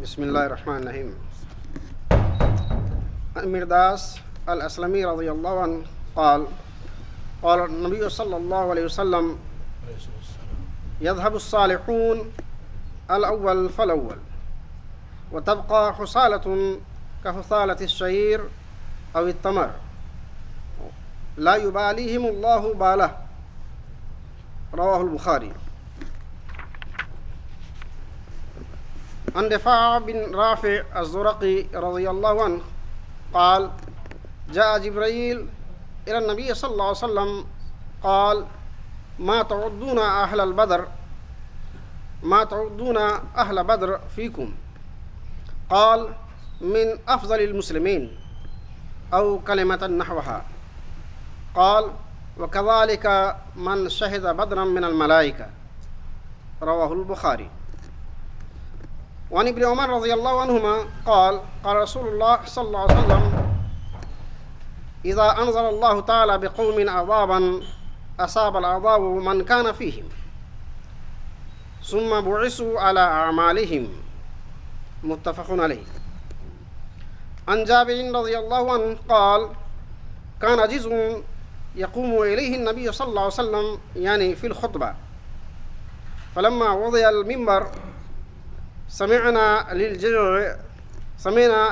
بسم اللہ الرحمن الرحیم. مرداس الاسلمی رضی اللہ عنہ قال قال النبی صلی اللہ علیہ وسلم يذهب الصالحون الأول فالأول وتبقى حصالة كحصالة الشعير أو التمر لا يباليهم الله باله. رواه البخاري. عن رفاعة بن رافع الزرقي رضي الله عنه قال جاء جبريل إلى النبي صلى الله عليه وسلم قال ما تعدون أهل بدر فيكم؟ قال من أفضل المسلمين أو كلمة نحوها. قال وكذلك من شهد بدرا من الملائكة. رواه البخاري. وعن ابن عمر رضي الله عنهما قال قال رسول الله صلى الله عليه وسلم إذا أنزل الله تعالى بقوم عذابا أصاب العذاب من كان فيهم ثم بعثوا على أعمالهم. متفق عليه. عن جابر رضي الله عنه قال كان جزء يقوم إليه النبي صلى الله عليه وسلم يعني في الخطبة فلما وضع المنبر سمعنا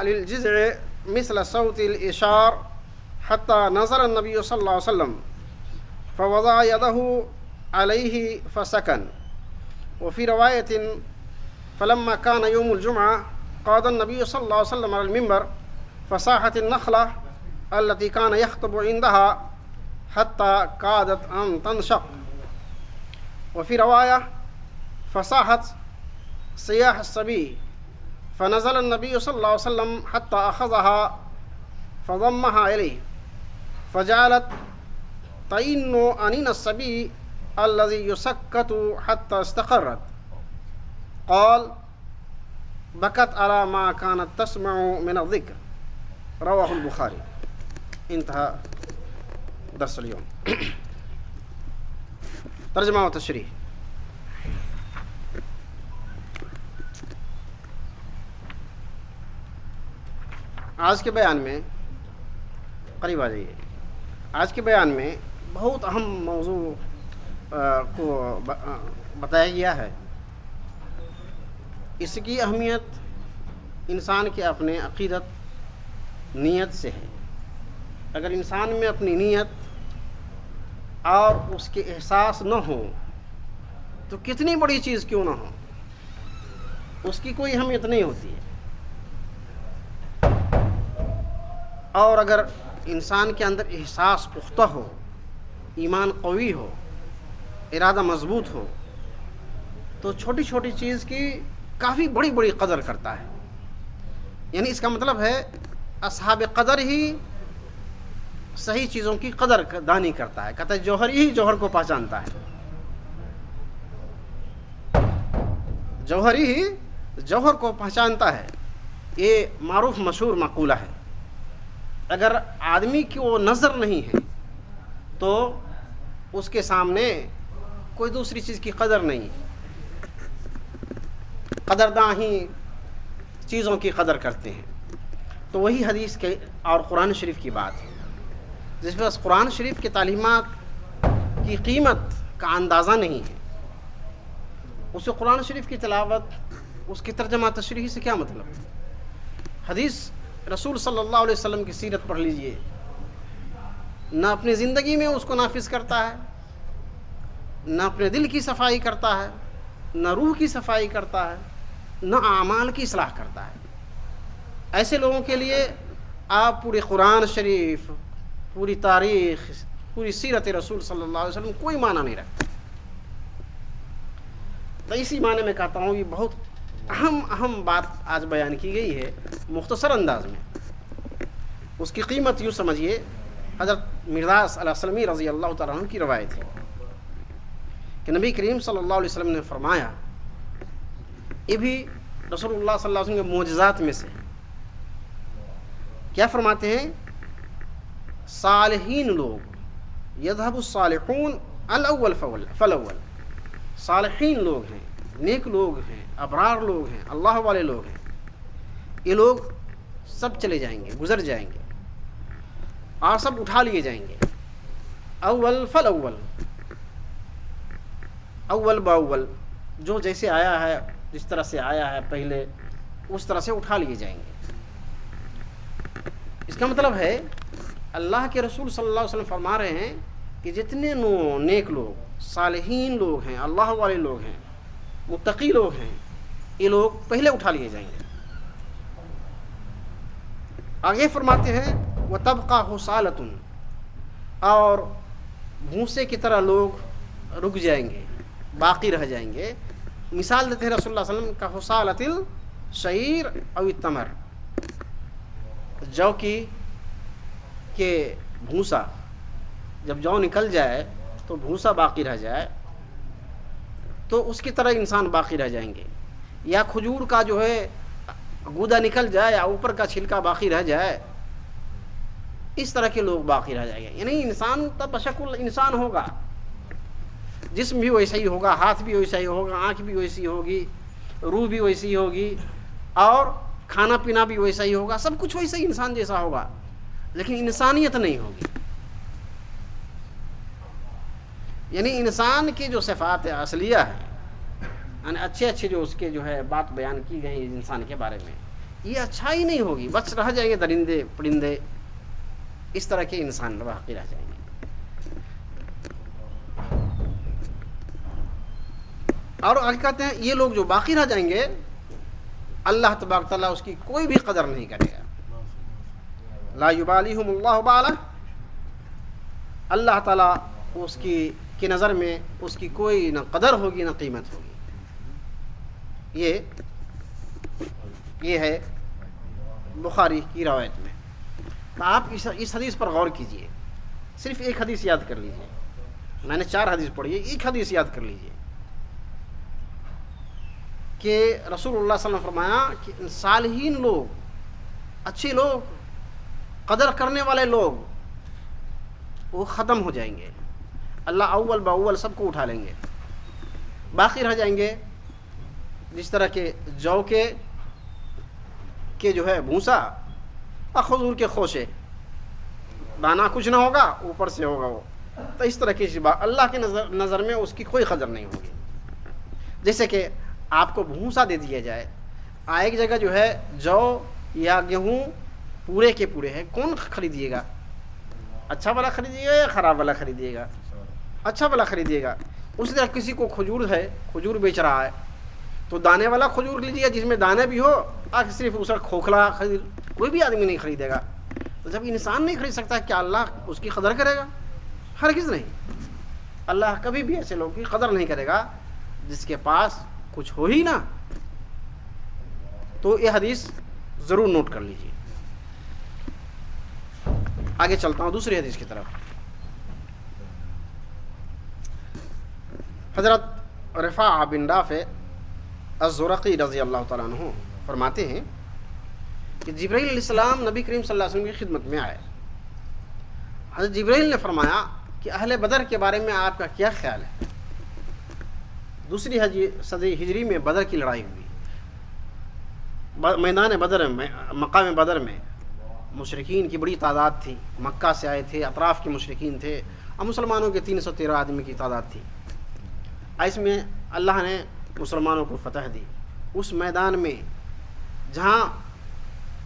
للجزع مثل صوت الإشار حتى نزل النبي صلى الله عليه وسلم فوضع يده عليه فسكن. وفي رواية فلما كان يوم الجمعة قاد النبي صلى الله عليه وسلم على المنبر فصاحت النخلة التي كان يخطب عندها حتى كادت أن تنشق. وفي رواية فصاحت صياح الصبي فنزل النبي صلى الله عليه وسلم حتى أخذها فضمها إليه فجعلت طين أنين الصبي الذي يسكت حتى استقرت. قال بكت على ما كانت تسمع من الذكر. رواه البخاري. انتهى درس اليوم. ترجمة وتشريح. آج کے بیان میں قریب آ جائیے. آج کے بیان میں بہت اہم موضوع کو بتایا گیا ہے. اس کی اہمیت انسان کے اپنے عقیدت نیت سے ہے. اگر انسان میں اپنی نیت اور اس کے احساس نہ ہو تو کتنی بڑی چیز کیوں نہ ہو اس کی کوئی اہمیت نہیں ہوتی ہے. اور اگر انسان کے اندر احساس پختہ ہو، ایمان قوی ہو، ارادہ مضبوط ہو تو چھوٹی چھوٹی چیز کی کافی بڑی بڑی قدر کرتا ہے. یعنی اس کا مطلب ہے اصحاب قدر ہی صحیح چیزوں کی قدر دانی کرتا ہے. کہتا ہے جوہر ہی جوہر کو پہچانتا ہے. جوہر ہی جوہر کو پہچانتا ہے. یہ معروف مشہور مقولہ ہے. اگر آدمی کی وہ نظر نہیں ہے تو اس کے سامنے کوئی دوسری چیز کی قدر نہیں ہے. قدرداں ہی چیزوں کی قدر کرتے ہیں. تو وہی حدیث کے اور قرآن شریف کی بات ہے. جس پہ قرآن شریف کی تعلیمات کی قیمت کا اندازہ نہیں ہے. اس سے قرآن شریف کی تلاوت، اس کی ترجمہ تشریح سے کیا مطلب؟ حدیث رسول صلی اللہ علیہ وسلم کی سیرت پڑھ لیجئے. نہ اپنی زندگی میں اس کو نافذ کرتا ہے، نہ اپنے دل کی صفائی کرتا ہے، نہ روح کی صفائی کرتا ہے، نہ اعمال کی اصلاح کرتا ہے. ایسے لوگوں کے لیے آپ پورے قرآن شریف، پوری تاریخ، پوری سیرت رسول صلی اللہ علیہ وسلم کوئی معنی نہیں رکھتا. تو اسی معنی میں کہتا ہوں یہ بہت اہم بات آج بیان کی گئی ہے مختصر انداز میں. اس کی قیمت یوں سمجھیے. حضرت مرداس الاسلمی رضی اللہ تعالیٰ عنہ کی روایت ہے کہ نبی کریم صلی اللہ علیہ وسلم نے فرمایا، یہ بھی رسول اللہ صلی اللہ علیہ وسلم کے معجزات میں سے. کیا فرماتے ہیں؟ صالحین لوگ یذهب الصالحون الاول فالاول. صالحین لوگ ہیں، نیک لوگ ہیں، ابرار لوگ ہیں، اللہ والے لوگ ہیں، یہ لوگ سب چلے جائیں گے، گزر جائیں گے اور سب اٹھا لیے جائیں گے. اول فل اول، اول باول، جو جیسے آیا ہے، جس طرح سے آیا ہے پہلے، اس طرح سے اٹھا لیے جائیں گے. اس کا مطلب ہے اللہ کے رسول صلی اللہ علیہ وسلم فرما رہے ہیں کہ جتنے نیک لوگ، صالحین لوگ ہیں، اللہ والے لوگ ہیں، متقی لوگ ہیں، یہ لوگ پہلے اٹھا لیے جائیں گے. آگے فرماتے ہیں وَتَبْقَى حُصَالَةٌ، اور بھوسے کی طرح لوگ رک جائیں گے، باقی رہ جائیں گے. مثال دیتے ہیں رسول اللہ صلی اللہ علیہ وسلم کا حُصَالَةِ الشَّعِيرِ أَوِ التَّمَرِ، جو کی کہ بھوسا، جب جو نکل جائے تو بھوسا باقی رہ جائے تو اس کی طرح انسان باقی رہ جائیں گے. یا کھجور کا جو ہے گودا نکل جائے یا اوپر کا چھلکا باقی رہ جائے، اس طرح کے لوگ باقی رہ جائیں گے. یعنی انسان تب بشکل انسان ہوگا، جسم بھی ویسا ہی ہوگا، ہاتھ بھی ویسا ہی ہوگا، آنکھ بھی ویسی ہوگی، روح بھی ویسی ہوگی، اور کھانا پینا بھی ویسا ہی ہوگا، سب کچھ ویسا ہی انسان جیسا ہوگا، لیکن انسانیت نہیں ہوگی. یعنی انسان کی جو صفات اصلیہ ہے، یعنی اچھے اچھے جو اس کے جو ہے بات بیان کی گئی انسان کے بارے میں، یہ اچھائی نہیں ہوگی، بس رہ جائیں گے درندے پرندے، اس طرح کے انسان باقی رہ جائیں گے. اور آگے کہتے ہیں یہ لوگ جو باقی رہ جائیں گے، اللہ تبارک تعالیٰ اس کی کوئی بھی قدر نہیں کرے گا. لا یبالیہم اللہ بالا، اللہ تعالیٰ اس کی نظر میں اس کی کوئی نہ قدر ہوگی نہ قیمت ہوگی. یہ ہے بخاری کی روایت میں. آپ اس حدیث پر غور کیجئے، صرف ایک حدیث یاد کر لیجئے. میں نے 4 حدیث پڑھی ہے، ایک حدیث یاد کر لیجئے کہ رسول اللہ صلی اللہ علیہ وسلم فرمایا کہ صالحین لوگ، اچھے لوگ، قدر کرنے والے لوگ، وہ ختم ہو جائیں گے. اللہ اول باول سب کو اٹھا لیں گے، باقی رہ جائیں گے جس طرح کے جو کے جو ہے بھوسا اور کھجور کے خوشے، دانا کچھ نہ ہوگا، اوپر سے ہوگا وہ. تو اس طرح کی اللہ کی نظر میں اس کی کوئی قدر نہیں ہوگی. جیسے کہ آپ کو بھوسا دے دیا جائے، ایک جگہ جو ہے جو یا گیہوں پورے کے پورے ہے، کون خریدیے گا؟ اچھا والا خریدیے گا یا خراب والا خریدیے گا؟ اچھا والا خریدیے گا. اسی طرح کسی کو کھجور ہے، کھجور بیچ رہا ہے، تو دانے والا کھجور لیجیے جس میں دانے بھی ہو، اور صرف اس کا کھوکھلا کوئی بھی آدمی نہیں خریدے گا. تو جب انسان نہیں خرید سکتا، کیا اللہ اس کی قدر کرے گا؟ ہرگز نہیں. اللہ کبھی بھی ایسے لوگوں کی قدر نہیں کرے گا جس کے پاس کچھ ہو ہی نہ. تو یہ حدیث ضرور نوٹ کر لیجیے. آگے چلتا ہوں دوسری حدیث کی طرف. حضرت رفاع بن رافع الزرقی رضی اللہ تعالیٰ عنہ فرماتے ہیں کہ جبرائیل علیہ السلام نبی کریم صلی اللہ علیہ وسلم کی خدمت میں آئے. حضرت جبرائیل نے فرمایا کہ اہل بدر کے بارے میں آپ کا کیا خیال ہے؟ دوسری صدی ہجری میں بدر کی لڑائی ہوئی. میدان بدر میں، مقام بدر میں مشرکین کی بڑی تعداد تھی. مکہ سے آئے تھے، اطراف کے مشرکین تھے، اور مسلمانوں کے 313 آدمی کی تعداد تھی. اس میں اللہ نے مسلمانوں کو فتح دی. اس میدان میں جہاں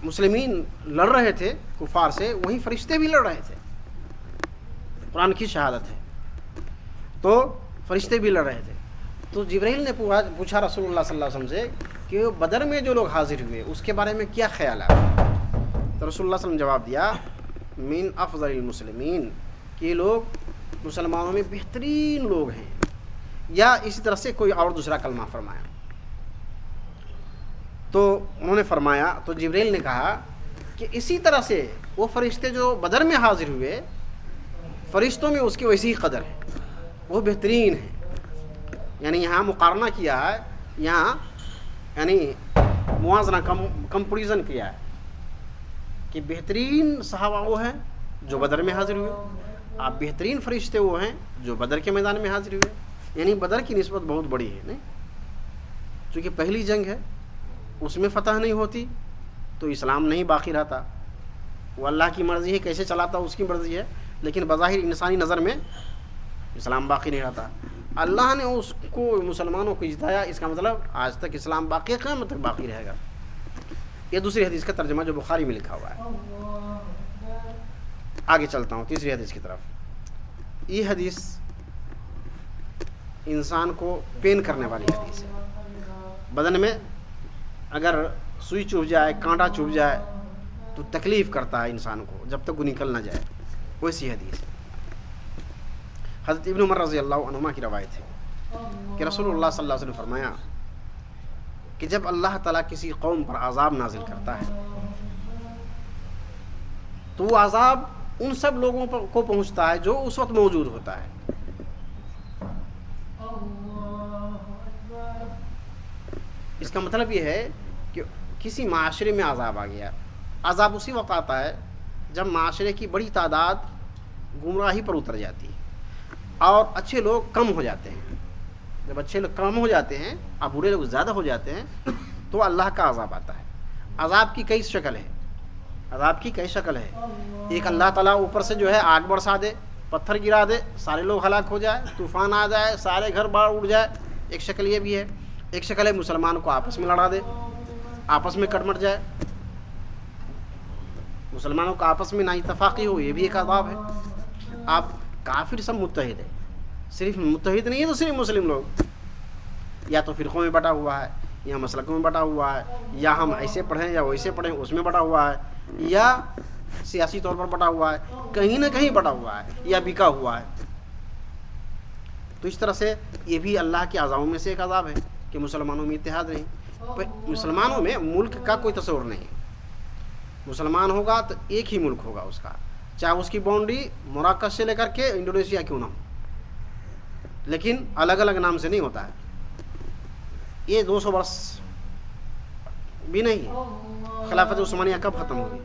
مسلمین لڑ رہے تھے کفار سے، وہیں فرشتے بھی لڑ رہے تھے. قرآن کی شہادت ہے. تو فرشتے بھی لڑ رہے تھے. تو جبرائیل نے پوچھا رسول اللہ صلی اللہ علیہ وسلم سے کہ بدر میں جو لوگ حاضر ہوئے اس کے بارے میں کیا خیال ہے؟ تو رسول اللہ صلی اللہ علیہ وسلم جواب دیا، من افضل المسلمین، کہ یہ لوگ مسلمانوں میں بہترین لوگ ہیں. یا اسی طرح سے کوئی اور دوسرا کلمہ فرمایا. تو انہوں نے فرمایا، تو جبرائیل نے کہا کہ اسی طرح سے وہ فرشتے جو بدر میں حاضر ہوئے، فرشتوں میں اس کی ویسی ہی قدر ہے، وہ بہترین ہے. یعنی یہاں مقارنہ کیا ہے، یہاں یعنی موازنہ کمپریزن کیا ہے کہ بہترین صحابہ وہ ہیں جو بدر میں حاضر ہوئے، آپ بہترین فرشتے وہ ہیں جو بدر کے میدان میں حاضر ہوئے. یعنی بدر کی نسبت بہت بڑی ہے، نہیں چونکہ پہلی جنگ ہے، اس میں فتح نہیں ہوتی، تو اسلام نہیں باقی رہتا. وہ اللہ کی مرضی ہے، کیسے چلاتا اس کی مرضی ہے، لیکن بظاہر انسانی نظر میں اسلام باقی نہیں رہتا. اللہ نے اس کو مسلمانوں کو جتایا، اس کا مطلب آج تک اسلام باقی ہے، قیامت تک باقی رہے گا. یہ دوسری حدیث کا ترجمہ جو بخاری میں لکھا ہوا ہے. آگے چلتا ہوں تیسری حدیث کی طرف. یہ حدیث انسان کو پین کرنے والی حدیث ہے. بدن میں اگر سوئی چبھ جائے، کانٹا چبھ جائے تو تکلیف کرتا ہے انسان کو جب تک وہ نکل نہ جائے، ویسی حدیث ہے. حضرت ابن عمر رضی اللہ عنہما کی روایت ہے کہ رسول اللہ صلی اللہ علیہ وسلم نے فرمایا کہ جب اللہ تعالیٰ کسی قوم پر عذاب نازل کرتا ہے تو وہ عذاب ان سب لوگوں کو پہنچتا ہے جو اس وقت موجود ہوتا ہے. اس کا مطلب یہ ہے کہ کسی معاشرے میں عذاب آ گیا. عذاب اسی وقت آتا ہے جب معاشرے کی بڑی تعداد گمراہی پر اتر جاتی ہے اور اچھے لوگ کم ہو جاتے ہیں. جب اچھے لوگ کم ہو جاتے ہیں اور برے لوگ زیادہ ہو جاتے ہیں تو اللہ کا عذاب آتا ہے. عذاب کی کئی شکل ہے. عذاب کی کئی شکل ہے. ایک اللہ تعالیٰ اوپر سے جو ہے آگ برسا دے، پتھر گرا دے، سارے لوگ ہلاک ہو جائے، طوفان آ جائے، سارے گھر باہر اڑ جائے. ایک شکل یہ بھی ہے. ایک شکل ہے مسلمان کو آپس میں لڑا دے، آپس میں کٹ مٹ جائے، مسلمانوں کا آپس میں نا اتفاقی ہو، یہ بھی ایک عذاب ہے. آپ کافر سب متحد ہے، صرف متحد نہیں ہے تو صرف مسلم لوگ یا تو فرقوں میں بٹا ہوا ہے، یا مسلکوں میں بٹا ہوا ہے، یا ہم ایسے پڑھیں یا ویسے پڑھیں اس میں بٹا ہوا ہے، یا سیاسی طور پر بٹا ہوا ہے، کہیں نہ کہیں بٹا ہوا ہے یا بکا ہوا ہے. تو اس طرح سے یہ بھی اللہ کے عذابوں میں سے ایک عذاب ہے کہ مسلمانوں میں اتحاد نہیں. مسلمانوں میں ملک کا کوئی تصور نہیں. مسلمان ہوگا تو ایک ہی ملک ہوگا اس کا، چاہے اس کی باؤنڈری مراکش سے لے کر کے انڈونیشیا کیوں نہ ہو، لیکن الگ الگ نام سے نہیں ہوتا ہے. یہ 200 برس بھی نہیں ہے. خلافت عثمانیہ کب ختم ہوگی؟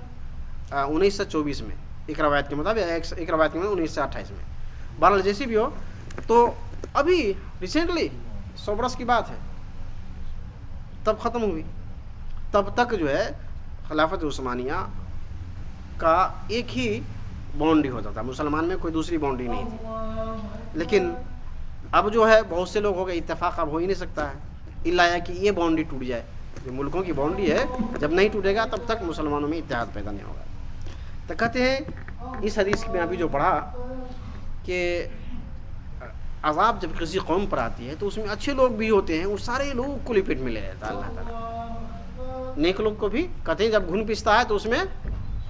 1924 میں ایک روایت کے مطابق، ایک روایت کے مطابق 1928 میں. بہرحال جیسی بھی ہو تو ابھی ریسنٹلی 100 برس کی بات ہے تب ختم ہوئی. تب تک جو ہے خلافت عثمانیہ کا ایک ہی باؤنڈری ہوتا تھا، مسلمان میں کوئی دوسری باؤنڈری نہیں تھی. لیکن اب جو ہے بہت سے لوگ ہو گئے، اتفاق اب ہو ہی نہیں سکتا ہے الا کہ یہ باؤنڈری ٹوٹ جائے. جو ملکوں کی باؤنڈری ہے جب نہیں ٹوٹے گا تب تک مسلمانوں میں اتحاد پیدا نہیں ہوگا. تو کہتے ہیں اس حدیث میں ابھی جو پڑھا کہ عذاب جب کسی قوم پر آتی ہے تو اس میں اچھے لوگ بھی ہوتے ہیں، وہ سارے لوگ کو لپیٹ میں لے لیتا ہے اللہ تعالیٰ. نیک لوگ کو بھی کہتے ہیں جب گھن پیستا ہے تو اس میں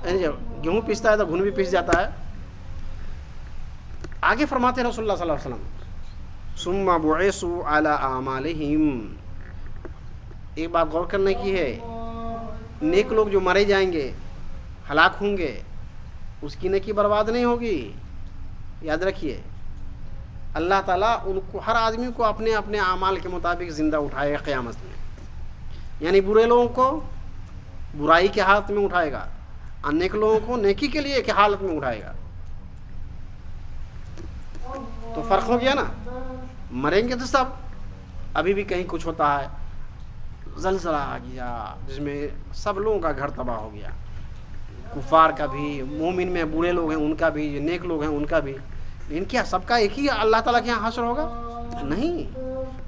جب گیہوں پیستا ہے تو گھن بھی پیس جاتا ہے. آگے فرماتے ہیں رسول اللہ صلی اللہ علیہ وسلم ثم بعثوا علی اعمالہم. ایک بات غور کرنے کی ہے، نیک لوگ جو مارے جائیں گے، ہلاک ہوں گے، اس کی نیکی برباد نہیں ہوگی. یاد رکھیے اللہ تعالیٰ ان کو، ہر آدمی کو اپنے اپنے اعمال کے مطابق زندہ اٹھائے گا قیامت میں. یعنی برے لوگوں کو برائی کے حالت میں اٹھائے گا اور نیک لوگوں کو نیکی کے لیے کے حالت میں اٹھائے گا. تو فرق ہو گیا نا. مریں گے تو سب. ابھی بھی کہیں کچھ ہوتا ہے، زلزلہ آ گیا جس میں سب لوگوں کا گھر تباہ ہو گیا، کفار کا بھی، مومن میں برے لوگ ہیں ان کا بھی، جو نیک لوگ ہیں ان کا بھی. لیکن کیا سب کا ایک ہی اللہ تعالیٰ کے یہاں حشر ہوگا؟ نہیں.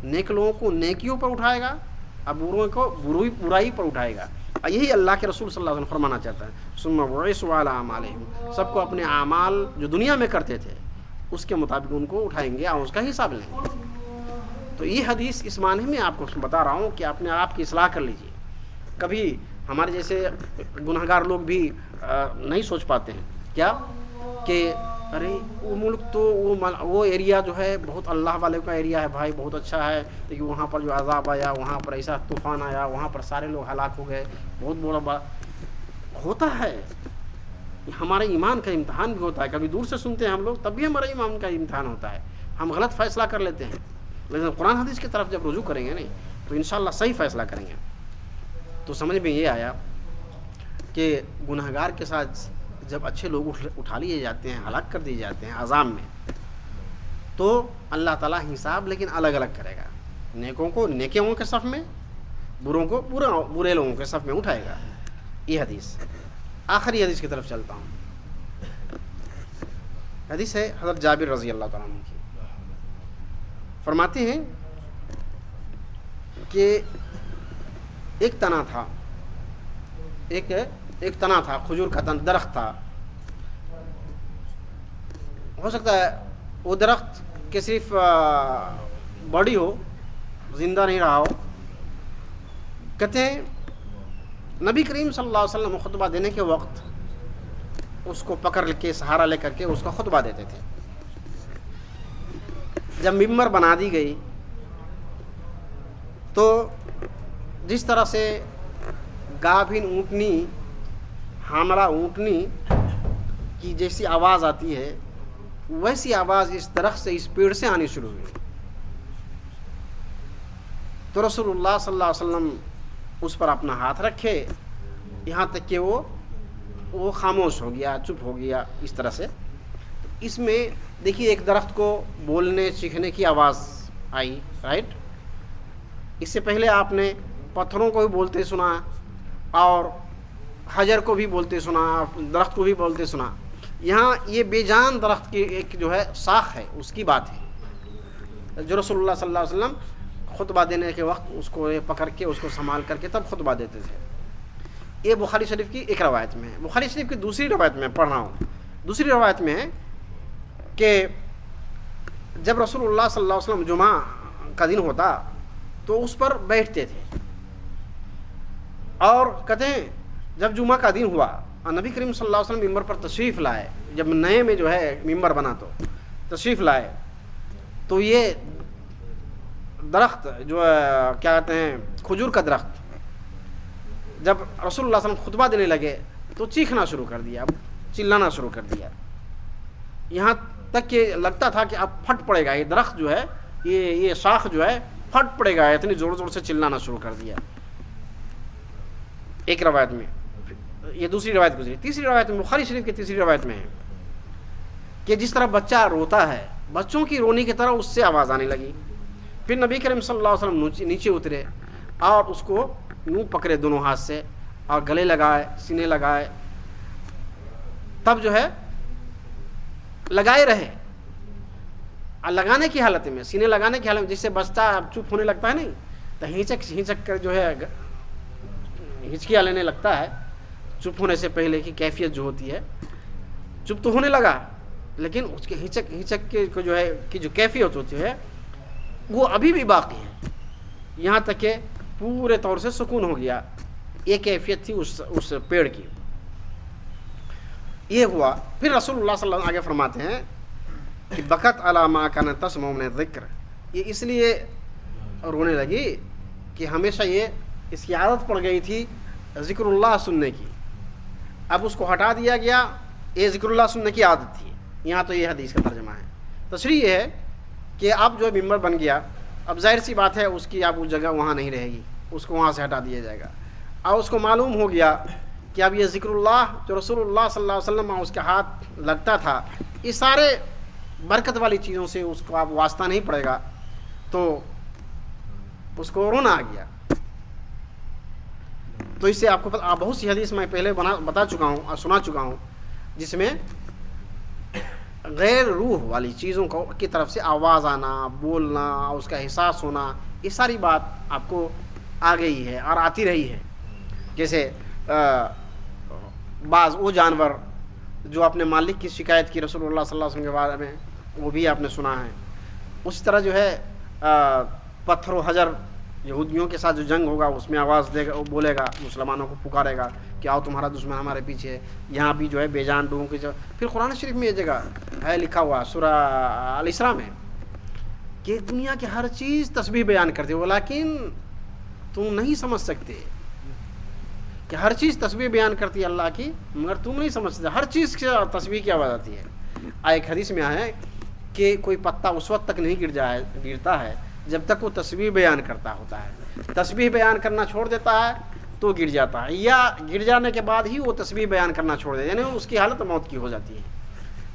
نیک لوگوں کو نیکیوں پر اٹھائے گا اور بروں کو برائی پر اٹھائے گا. یہی اللہ کے رسول صلی اللہ علیہ وسلم فرمانا چاہتا ہے ثم بعثوا علی اعمالہم. سب کو اپنے اعمال جو دنیا میں کرتے تھے اس کے مطابق ان کو اٹھائیں گے اور اس کا حساب لیں گے. تو یہ حدیث اس معنی میں آپ کو بتا رہا ہوں کہ اپنے آپ کی اصلاح کر لیجیے. کبھی ہمارے جیسے گنہگار لوگ بھی نہیں سوچ پاتے ہیں کیا کہ ارے وہ ملک تو وہ ایریا جو ہے بہت اللہ والے کا ایریا ہے بھائی، بہت اچھا ہے، لیکن وہاں پر جو عذاب آیا، وہاں پر ایسا طوفان آیا، وہاں پر سارے لوگ ہلاک ہو گئے. بہت بڑا بات ہوتا ہے. ہمارے ایمان کا امتحان بھی ہوتا ہے. کبھی دور سے سنتے ہیں ہم لوگ تب بھی ہمارے ایمان کا امتحان ہوتا ہے. ہم غلط فیصلہ کر لیتے ہیں، لیکن قرآن حدیث کی طرف جب رجوع کریں گے نہیں تو انشاءاللہ صحیح فیصلہ کریں گے. تو سمجھ میں یہ آیا کہ گنہگار کے ساتھ جب اچھے لوگ اٹھا لیے جاتے ہیں، ہلاک کر دیے جاتے ہیں عذاب میں، تو اللہ تعالیٰ حساب لیکن الگ الگ کرے گا. نیکوں کو نیکوں کے صف میں، بروں کو برے لوگوں کے صف میں اٹھائے گا. یہ حدیث. آخری حدیث کی طرف چلتا ہوں. حدیث ہے حضرت جابر رضی اللہ تعالیٰ عنہ کی. فرماتے ہیں کہ ایک تنا تھا، ایک تنا تھا، کھجور کا درخت تھا. ہو سکتا ہے وہ درخت کہ صرف باڈی ہو، زندہ نہیں رہا ہو. کہتے ہیں نبی کریم صلی اللہ علیہ وسلم خطبہ دینے کے وقت اس کو پکڑ کے سہارا لے کر کے اس کا خطبہ دیتے تھے. جب ممبر بنا دی گئی تو جس طرح سے گابھن اونٹنی، حاملہ اونٹنی کی جیسی آواز آتی ہے، ویسی آواز اس درخت سے، اس پیڑ سے آنی شروع ہوئی. تو رسول اللہ صلی اللہ علیہ وسلم اس پر اپنا ہاتھ رکھے یہاں تک کہ وہ خاموش ہو گیا، چپ ہو گیا. اس طرح سے اس میں دیکھیے ایک درخت کو بولنے سیکھنے کی آواز آئی، رائٹ. اس سے پہلے آپ نے پتھروں کو بھی بولتے سنا اور حجر کو بھی بولتے سنا، درخت کو بھی بولتے سنا. یہاں یہ بے جان درخت کی ایک جو ہے ساخ ہے، اس کی بات ہے جو رسول اللہ صلی اللہ علیہ وسلم خطبہ دینے کے وقت اس کو پکڑ کے، اس کو سنبھال کر کے تب خطبہ دیتے تھے. یہ بخاری شریف کی ایک روایت میں ہے. بخاری شریف کی دوسری روایت میں پڑھ رہا ہوں. دوسری روایت میں ہے کہ جب رسول اللہ صلی اللہ علیہ وسلم جمعہ کا دن ہوتا تو اس پر بیٹھتے تھے. اور کہتے ہیں جب جمعہ کا دن ہوا اور نبی کریم صلی اللہ علیہ وسلم ممبر پر تشریف لائے، جب نئے میں جو ہے ممبر بنا تو تشریف لائے، تو یہ درخت جو کیا کہتے ہیں کھجور کا درخت، جب رسول اللہ صلی اللہ علیہ وسلم خطبہ دینے لگے تو چیخنا شروع کر دیا، چلانا شروع کر دیا. یہاں تک کہ لگتا تھا کہ اب پھٹ پڑے گا یہ درخت جو ہے، یہ شاخ جو ہے پھٹ پڑے گا، اتنی زور زور سے چلانا شروع کر دیا. ایک روایت میں یہ دوسری روایت گزری. تیسری روایت میں بخاری شریف کی تیسری روایت میں ہے کہ جس طرح بچہ روتا ہے، بچوں کی رونی کی طرح اس سے آواز آنے لگی. پھر نبی کریم صلی اللہ علیہ وسلم نیچے اترے اور اس کو یوں پکڑے دونوں ہاتھ سے اور گلے لگائے، سینے لگائے. تب جو ہے لگائے رہے، اور لگانے کی حالت میں، سینے لگانے کی حالت میں، جس سے بچہ اب چپ ہونے لگتا ہے نہیں تو ہینچک کر جو ہے ہچکیاں لینے لگتا ہے. چپ ہونے سے پہلے کی کیفیت جو ہوتی ہے، چپ تو ہونے لگا لیکن اس کے ہچک کے جو ہے کی جو کیفیت ہوتی ہے وہ ابھی بھی باقی ہے. یہاں تک کہ پورے طور سے سکون ہو گیا. یہ کیفیت تھی اس پیڑ کی. یہ ہوا. پھر رسول اللہ صلی اللہ علیہ وسلم آگے فرماتے ہیں کہ بکت علی ما کان تسمع من الذکر، یہ اس لیے رونے لگی کہ ہمیشہ یہ اس کی عادت پڑ گئی تھی ذکر اللہ سننے کی، اب اس کو ہٹا دیا گیا. یہ ذکر اللہ سننے کی عادت تھی. یہاں تو یہ حدیث کا ترجمہ ہے. تشریح یہ ہے کہ اب جو ممبر بن گیا، اب ظاہر سی بات ہے اس کی اب اس جگہ وہاں نہیں رہے گی، اس کو وہاں سے ہٹا دیا جائے گا. اور اس کو معلوم ہو گیا کہ اب یہ ذکر اللہ جو رسول اللہ صلی اللہ علیہ وسلم اس کے ہاتھ لگتا تھا، یہ سارے برکت والی چیزوں سے اس کو اب واسطہ نہیں پڑے گا، تو اس کو رونا آ گیا. تو اس سے آپ کو بہت سی حدیث میں پہلے بتا چکا ہوں اور سنا چکا ہوں جس میں غیر روح والی چیزوں کی طرف سے آواز آنا، بولنا، اس کا احساس ہونا، یہ ساری بات آپ کو آ گئی ہے اور آتی رہی ہے. جیسے بعض وہ جانور جو اپنے مالک کی شکایت کی رسول اللہ صلی اللہ علیہ وسلم کے بارے میں، وہ بھی آپ نے سنا ہے. اسی طرح جو ہے پتھر و حجر، یہودیوں کے ساتھ جو جنگ ہوگا اس میں آواز دے گا، وہ بولے گا، مسلمانوں کو پکارے گا کہ آؤ تمہارا دشمن ہمارے پیچھے ہے. یہاں بھی جو ہے بے جان لوگوں کی پھر قرآن شریف میں یہ جگہ ہے لکھا ہوا سورہ الاسراء میں کہ دنیا کی ہر چیز تسبیح بیان کرتے ہو لیکن تم نہیں سمجھ سکتے کہ ہر چیز تسبیح بیان کرتی ہے اللہ کی، مگر تم نہیں سمجھ سکتے. ہر چیز کی تسبیح کی آواز آتی ہے. ایک حدیث میں آیا ہے کہ کوئی پتا اس وقت تک نہیں گرتا ہے جب تک وہ تسبیح بیان کرتا ہوتا ہے. تسبیح بیان کرنا چھوڑ دیتا ہے تو گر جاتا ہے، یا گر جانے کے بعد ہی وہ تسبیح بیان کرنا چھوڑ دیتا ہے، یعنی اس کی حالت موت کی ہو جاتی ہے.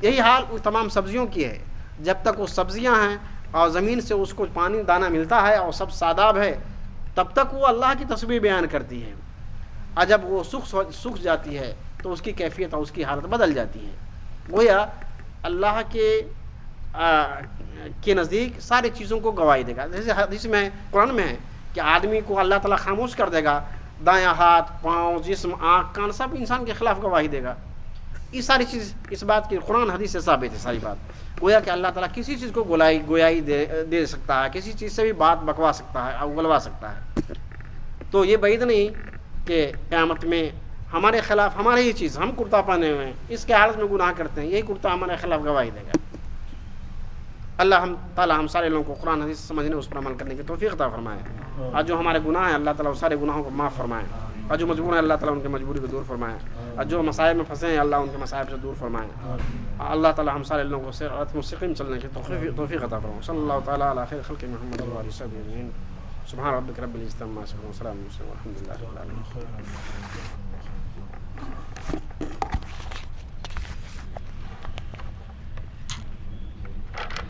یہی حال اس تمام سبزیوں کی ہے. جب تک وہ سبزیاں ہیں اور زمین سے اس کو پانی دانہ ملتا ہے اور سب ساداب ہے، تب تک وہ اللہ کی تسبیح بیان کرتی ہے. اور جب وہ سوکھ جاتی ہے تو اس کی کیفیت اور اس کی حالت بدل جاتی ہے. گویا اللہ کے نزدیک ساری چیزوں کو گواہی دے گا. جیسے حدیث میں قرآن میں ہے کہ آدمی کو اللہ تعالیٰ خاموش کر دے گا, دایاں ہاتھ, پاؤں, جسم, آنکھ, کان سب انسان کے خلاف گواہی دے گا. یہ ساری چیز اس بات کی قرآن حدیث سے ثابت ہے ساری بات. گویا کہ اللہ تعالیٰ کسی چیز کو گویائی دے سکتا ہے, کسی چیز سے بھی بات بکوا سکتا ہے, اگلوا سکتا ہے. تو یہ بعید نہیں کہ قیامت میں ہمارے خلاف ہمارے ہی چیز, ہم کرتا پہنے ہوئے ہیں, اس کے حالت میں گناہ کرتے ہیں, یہی کرتا ہمارے خلاف گواہی دے گا. اللہ تعالیٰ ہم سارے لوگوں کو قرآن حدیث سمجھنے, اس پر عمل کرنے کی توفیق عطا فرمائے. اور جو ہمارے گناہ ہیں اللہ تعالیٰ وہ سارے گناہوں کو معاف فرمائے. اور جو مجبور ہیں اللہ تعالیٰ ان کی مجبوری کو دور فرمائے. اور جو مصائب میں پھنسے ہیں اللہ ان کے مصائب سے دور فرمائے. اللہ تعالیٰ ہم سارے لوگوں کو صراط مستقیم چلنے کی توفیق عطا فرمائے. صلی اللہ تعالیٰ علی خیر خلق محمد و علیہ وسلم. سبحان ربک رب العزت عما یصفون وسلام علی المرسلین والحمد للہ رب العالمین.